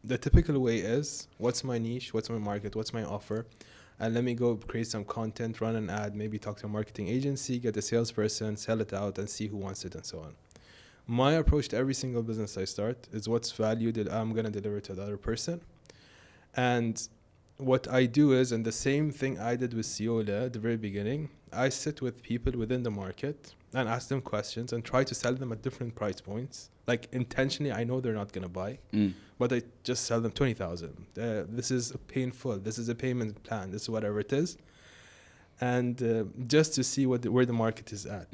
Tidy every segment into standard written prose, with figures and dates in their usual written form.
the typical way is, what's my niche, what's my market, what's my offer, and let me go create some content, run an ad, maybe talk to a marketing agency, get a salesperson, sell it out, and see who wants it, and so on. My approach to every single business I start is what's value that I'm going to deliver to the other person. And what I do is, and the same thing I did with Ciola at the very beginning, I sit with people within the market and ask them questions and try to sell them at different price points. Like intentionally, I know they're not going to buy, but I just sell them 20,000. This is painful. This is a payment plan. This is whatever it is. And just to see where the market is at.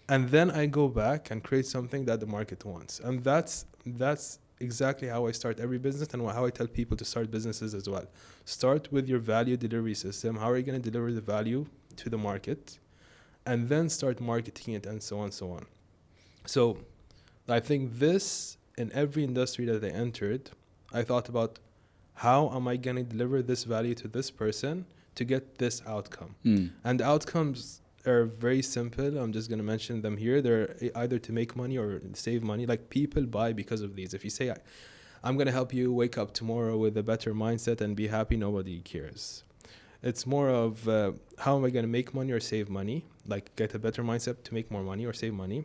And then I go back and create something that the market wants. And that's exactly how I start every business, and how I tell people to start businesses as well. Start with your value delivery system. How are you going to deliver the value to the market? And then start marketing it, and so on and so on. So I think this, in every industry that I entered, I thought about how am I going to deliver this value to this person to get this outcome. And the outcomes are very simple. I'm just going to mention them here. They're either to make money or save money. Like, people buy because of these. If you say, I'm going to help you wake up tomorrow with a better mindset and be happy, nobody cares. It's more of how am I going to make money or save money? Like, get a better mindset to make more money or save money.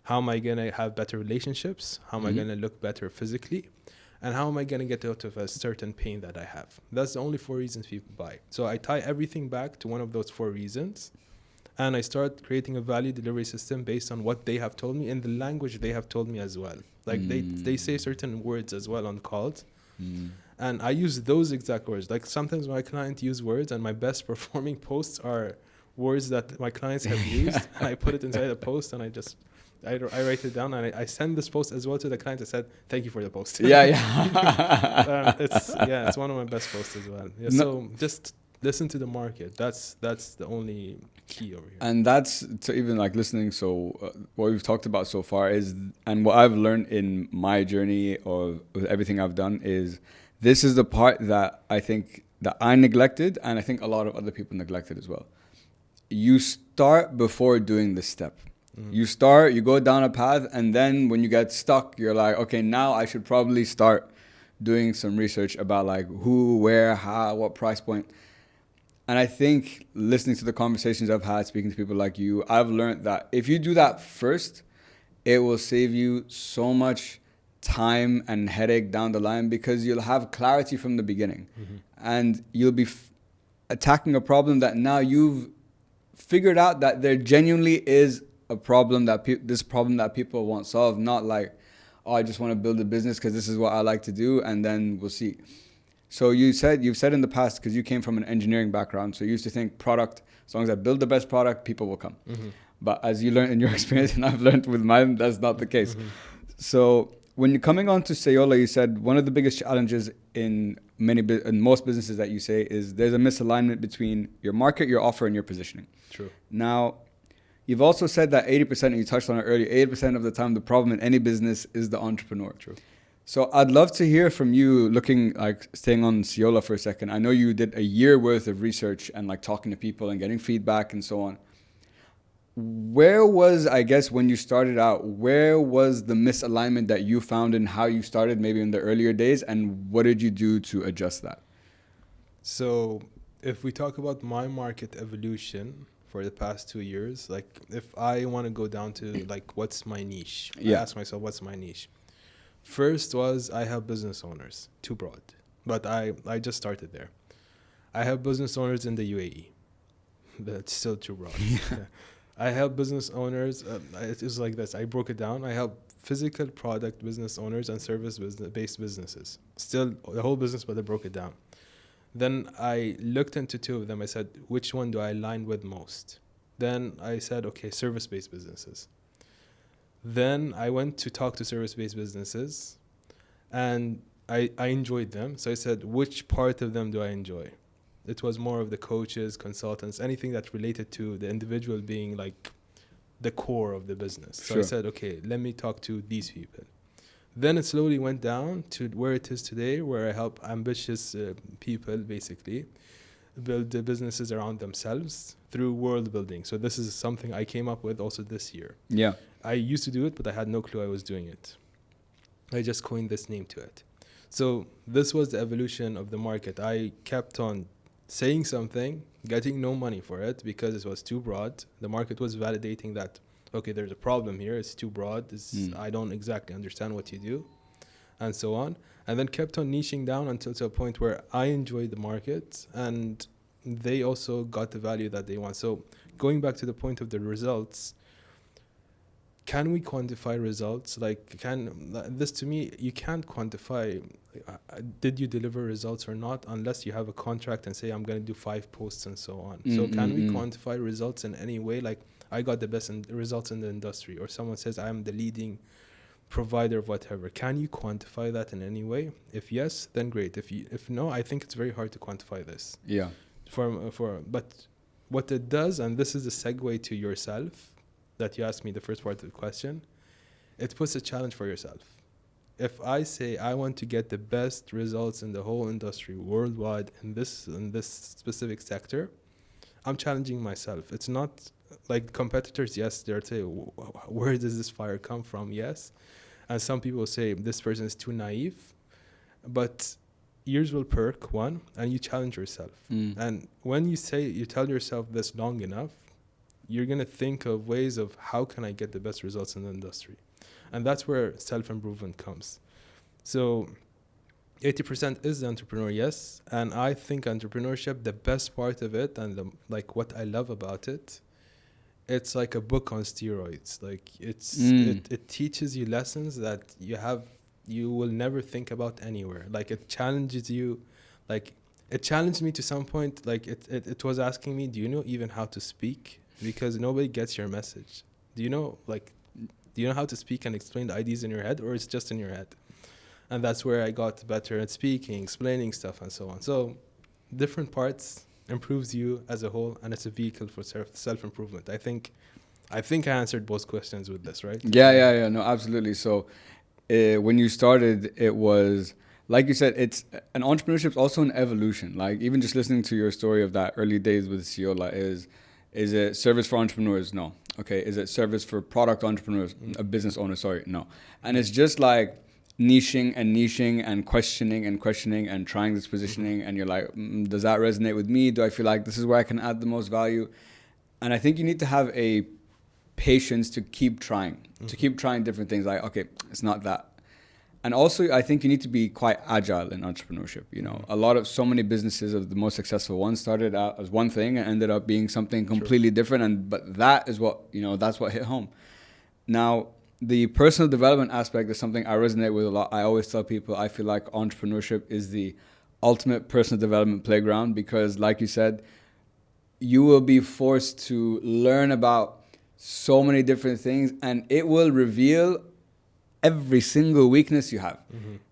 How am I going to have better relationships? How am I going to look better physically? And how am I going to get out of a certain pain that I have? That's the only 4 reasons people buy. So I tie everything back to one of those 4 reasons. And I start creating a value delivery system based on what they have told me in the language they have told me as well. Like they say certain words as well on calls. And I use those exact words. Like, sometimes my client use words, and my best performing posts are words that my clients have used. And I put it inside a post, and I write it down, and I send this post as well to the client. I said, thank you for the post. It's one of my best posts as well. Yeah, so just listen to the market. That's the only key over here. And that's to even like listening. So what we've talked about so far is, and what I've learned in my journey or with everything I've done is, this is the part that I think that I neglected, and I think a lot of other people neglected as well. You start before doing the step. You start, you go down a path, and then when you get stuck, you're like, okay, now I should probably start doing some research about like who, where, how, what price point. And I think listening to the conversations I've had, speaking to people like you, I've learned that if you do that first, it will save you so much time and headache down the line, because you'll have clarity from the beginning. And you'll be attacking a problem that now you've figured out that there genuinely is a problem that this problem that people want solved, not like, oh, I just want to build a business because this is what I like to do, and then we'll see. So you've said in the past, because you came from an engineering background, so you used to think product, as long as I build the best product, people will come. But as you learned in your experience, and I've learned with mine, that's not the case. So when you're coming on to Sayola, you said one of the biggest challenges in most businesses that you say is there's a misalignment between your market, your offer, and your positioning. True. Now, you've also said that 80%, and you touched on it earlier, 80% of the time the problem in any business is the entrepreneur. True. So I'd love to hear from you, staying on Sayola for a second. I know you did a year worth of research and like talking to people and getting feedback and so on. Where was, I guess, when you started out, where was the misalignment that you found in how you started maybe in the earlier days, and what did you do to adjust that? So if we talk about my market evolution for the past 2 years, like if I want to go down to like, what's my niche? I ask myself, what's my niche? First was, I have business owners, too broad, but I just started there. I have business owners in the UAE, but it's still too broad. I help business owners. It is like this. I broke it down. I help physical product business owners and service-based businesses. Still the whole business, but I broke it down. Then I looked into 2 of them. I said, which one do I align with most? Then I said, okay, service-based businesses. Then I went to talk to service-based businesses, and I enjoyed them. So I said, which part of them do I enjoy? It was more of the coaches, consultants, anything that related to the individual being like the core of the business. So I said, okay, let me talk to these people. Then it slowly went down to where it is today, where I help ambitious people basically build the businesses around themselves through world building. So this is something I came up with also this year. I used to do it, but I had no clue I was doing it. I just coined this name to it. So this was the evolution of the market. I kept on saying something, getting no money for it because it was too broad. The market was validating that, okay, there's a problem here. It's too broad. I don't exactly understand what you do, and so on. And then kept on niching down until to a point where I enjoyed the market and they also got the value that they want. So going back to the point of the results, can we quantify results? Like, this to me, you can't quantify, did you deliver results or not, unless you have a contract and say, I'm going to do 5 posts and so on. So can we quantify results in any way? Like, I got the best results in the industry, or someone says, I'm the leading provider of whatever. Can you quantify that in any way? If yes, then great. If no, I think it's very hard to quantify this. Yeah. But what it does, and this is a segue to yourself, that you asked me the first part of the question, it puts a challenge for yourself. If I say I want to get the best results in the whole industry worldwide in this specific sector, I'm challenging myself. It's not like competitors, yes, they'll say, where does this fire come from? Yes. And some people say this person is too naive, but years will perk, one, and you challenge yourself. And when you tell yourself this long enough, you're going to think of ways of how can I get the best results in the industry. And that's where self-improvement comes. So 80% is the entrepreneur, yes. And I think entrepreneurship, the best part of it and what I love about it, it's like a book on steroids. Like it teaches you lessons that you will never think about anywhere. Like it challenges you. Like it challenged me to some point. Like it was asking me, do you know even how to speak? Because nobody gets your message. Do you know how to speak and explain the ideas in your head, or it's just in your head? And that's where I got better at speaking, explaining stuff, and so on. So different parts improves you as a whole, and it's a vehicle for self-improvement. I think I answered both questions with this, right? Yeah. No, absolutely. So when you started, it was, like you said, it's an entrepreneurship is also an evolution. Like even just listening to your story of that early days with Ciola is it service for entrepreneurs? No. Okay. Is it service for product entrepreneurs? A business owner? Sorry. No. And it's just like niching and questioning and trying this positioning. And you're like, does that resonate with me? Do I feel like this is where I can add the most value? And I think you need to have a patience to keep trying, different things. Like, okay, it's not that. And also, I think you need to be quite agile in entrepreneurship. You know, so many businesses of the most successful ones started out as one thing and ended up being something completely different. But that is what, that's what hit home. Now, the personal development aspect is something I resonate with a lot. I always tell people I feel like entrepreneurship is the ultimate personal development playground because, like you said, you will be forced to learn about so many different things and it will reveal every single weakness you have.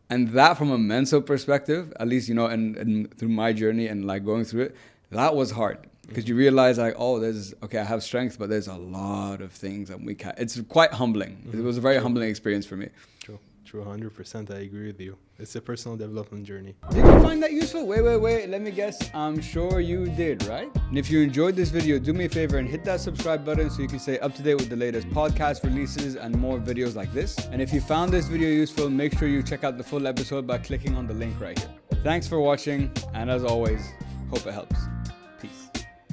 And that from a mental perspective, at least, and through my journey and like going through it, that was hard because you realize like, I have strength, but there's a lot of things that we can't. It's quite humbling. It was a very humbling experience for me. True, 100%. I agree with you. It's a personal development journey. Did you find that useful? Wait. Let me guess. I'm sure you did, right? And if you enjoyed this video, do me a favor and hit that subscribe button so you can stay up to date with the latest podcast releases and more videos like this. And if you found this video useful, make sure you check out the full episode by clicking on the link right here. Thanks for watching, and as always, hope it helps.